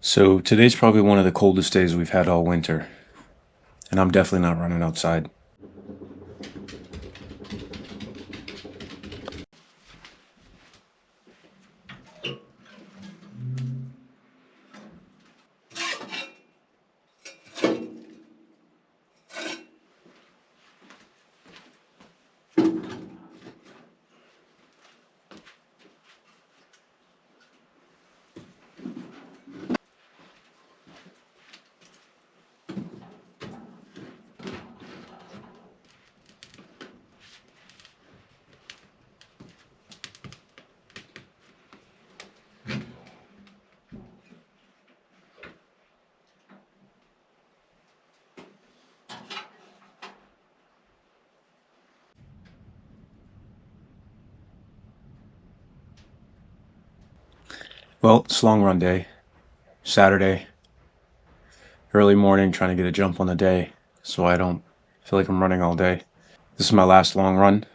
So today's probably one of the coldest days we've had all winter, and I'm definitely not running outside. Well, it's long run day, Saturday, early morning, trying to get a jump on the day so I don't feel like I'm running all day. This is my last long run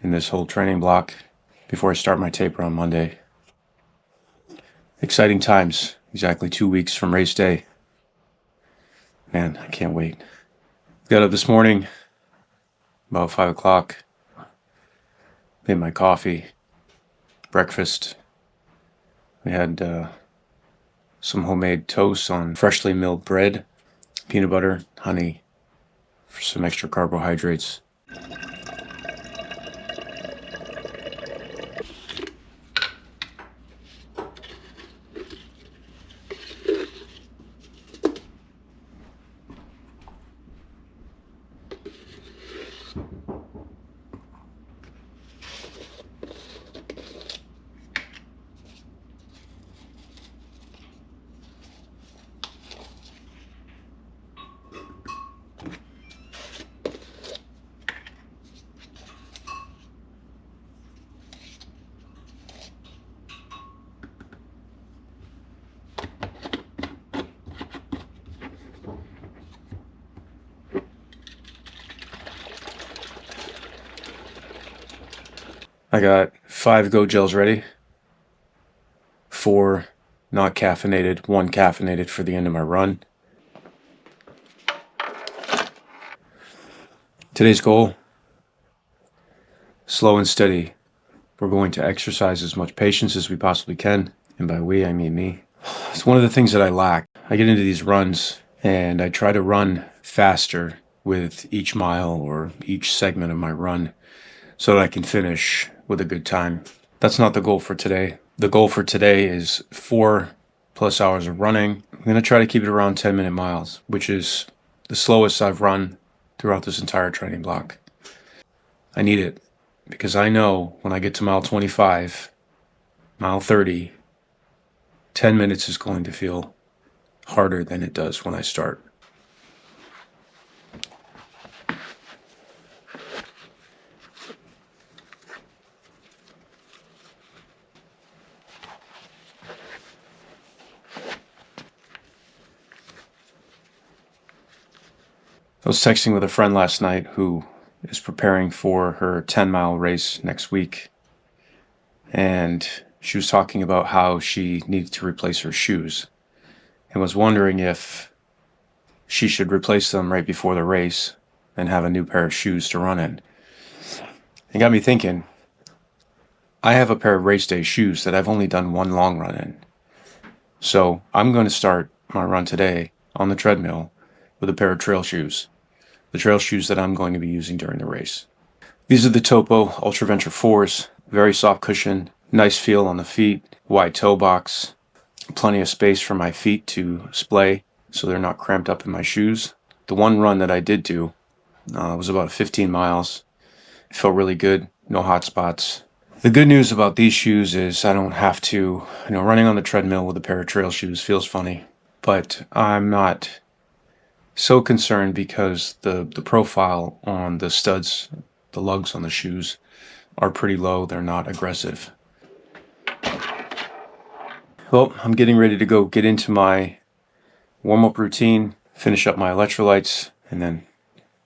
in this whole training block before I start my taper on Monday. Exciting times, exactly 2 weeks from race day. Man, I can't wait. Got up this morning, about 5 o'clock, made my coffee, breakfast. We had some homemade toast on freshly milled bread, peanut butter, honey, for some extra carbohydrates. I got 5 Go Gels ready, 4 not caffeinated, 1 caffeinated for the end of my run. Today's goal, slow and steady. We're going to exercise as much patience as we possibly can, and by we, I mean me. It's one of the things that I lack. I get into these runs and I try to run faster with each mile or each segment of my run so that I can finish with a good time. That's not the goal for today. The goal for today is 4+ hours of running. I'm going to try to keep it around 10-minute miles, which is the slowest I've run throughout this entire training block. I need it because I know when I get to mile 25, mile 30, 10 minutes is going to feel harder than it does when I start. I was texting with a friend last night who is preparing for her 10-mile race next week, and she was talking about how she needed to replace her shoes and was wondering if she should replace them right before the race and have a new pair of shoes to run in. It got me thinking, I have a pair of race day shoes that I've only done one long run in. So I'm going to start my run today on the treadmill with a pair of trail shoes. The trail shoes that I'm going to be using during the race. These are the Topo Ultra Venture 4s. Very soft cushion, nice feel on the feet, wide toe box, plenty of space for my feet to splay so they're not cramped up in my shoes. The one run that I did do was about 15 miles. It felt really good, no hot spots. The good news about these shoes is I don't have to, running on the treadmill with a pair of trail shoes feels funny, but I'm not so concerned because the profile on the studs, the lugs on the shoes, are pretty low. They're not aggressive. Well, I'm getting ready to go get into my warm-up routine, finish up my electrolytes, and then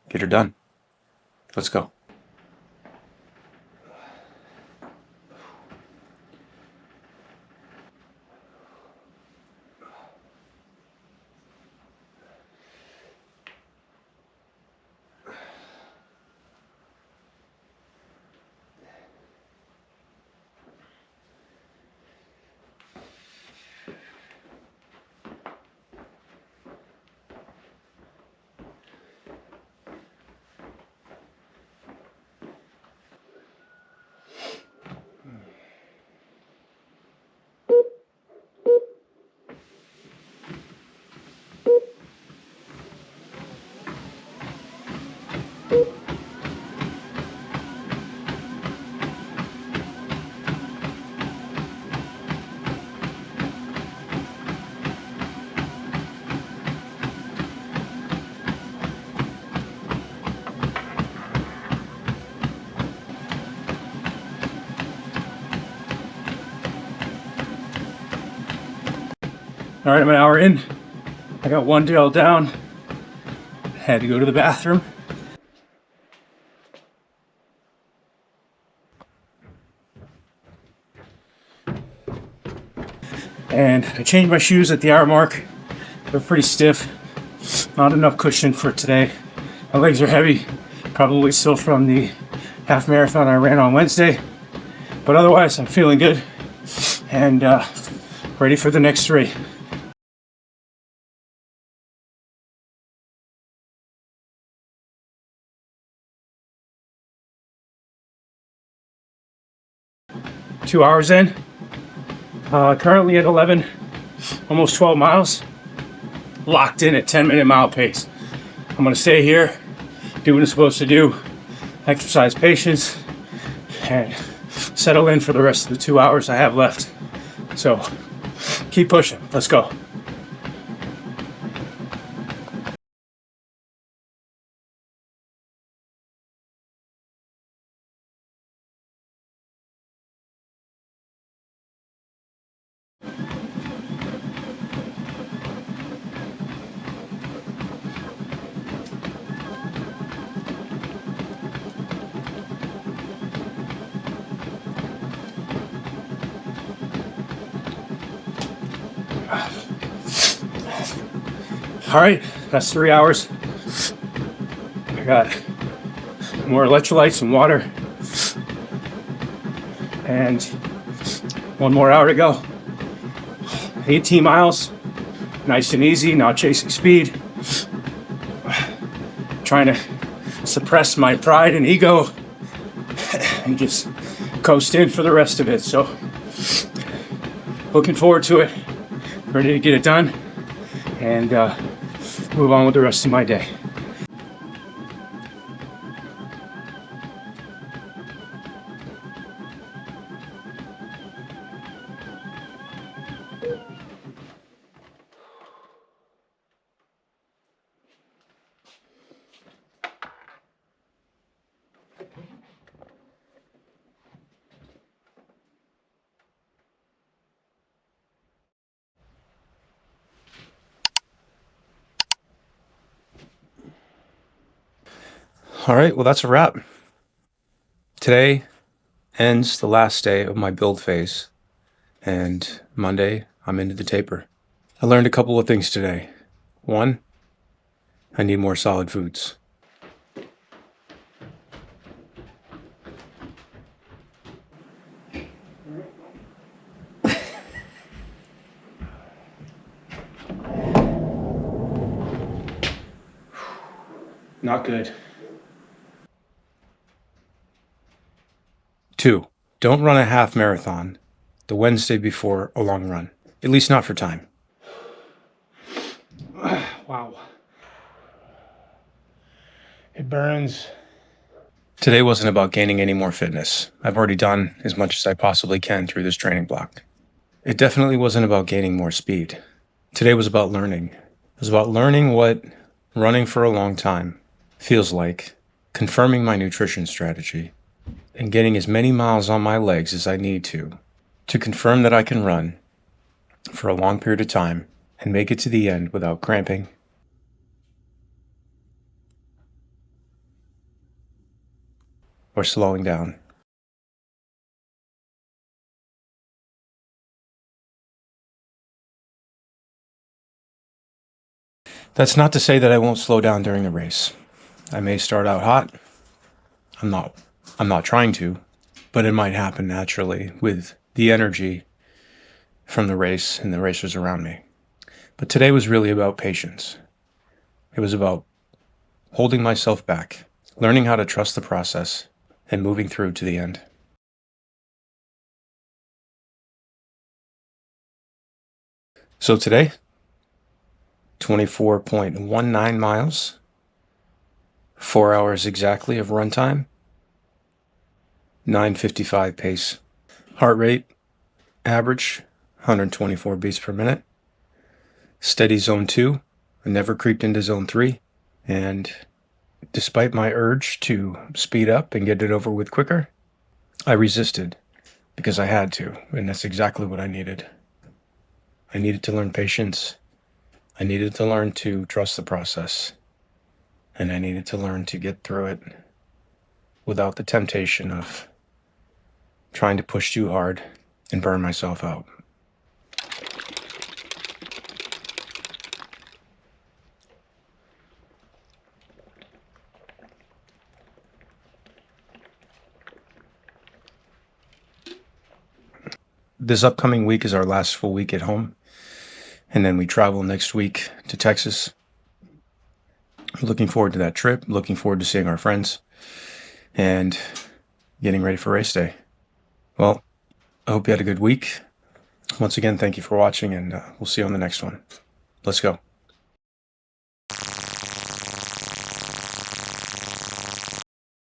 get her done. Let's go. All right, I'm an hour in. I got one gel down. Had to go to the bathroom. And I changed my shoes at the hour mark. They're pretty stiff. Not enough cushion for today. My legs are heavy. Probably still from the half marathon I ran on Wednesday. But otherwise, I'm feeling good and ready for the next 3. Two hours in. Currently at 11, almost 12 miles. Locked in at 10-minute mile pace. I'm gonna stay here, do what I'm supposed to do, exercise patience, and settle in for the rest of the 2 hours I have left. So keep pushing. Let's go. All right, that's 3 hours. I got more electrolytes and water, and 1 more hour to go. 18 miles, nice and easy, not chasing speed. Trying to suppress my pride and ego and just coast in for the rest of it. So looking forward to it, ready to get it done and move on with the rest of my day. All right, well, that's a wrap. Today ends the last day of my build phase, and Monday, I'm into the taper. I learned a couple of things today. 1, I need more solid foods. Not good. 2, don't run a half marathon the Wednesday before a long run, at least not for time. Wow. It burns. Today wasn't about gaining any more fitness. I've already done as much as I possibly can through this training block. It definitely wasn't about gaining more speed. Today was about learning. It was about learning what running for a long time feels like, confirming my nutrition strategy, and getting as many miles on my legs as I need to confirm that I can run for a long period of time and make it to the end without cramping or slowing down. That's not to say that I won't slow down during the race. I may start out hot. I'm not trying to, but it might happen naturally with the energy from the race and the racers around me. But today was really about patience. It was about holding myself back, learning how to trust the process, and moving through to the end. So today, 24.19 miles, 4 hours exactly of run time, 9:55 pace. Heart rate, average, 124 beats per minute. Steady zone 2. I never creeped into zone 3. And despite my urge to speed up and get it over with quicker, I resisted because I had to, and that's exactly what I needed. I needed to learn patience. I needed to learn to trust the process. And I needed to learn to get through it without the temptation of trying to push too hard and burn myself out. This upcoming week is our last full week at home. And then we travel next week to Texas. Looking forward to that trip. Looking forward to seeing our friends. And getting ready for race day. Well, I hope you had a good week. Once again, thank you for watching, and we'll see you on the next one. Let's go.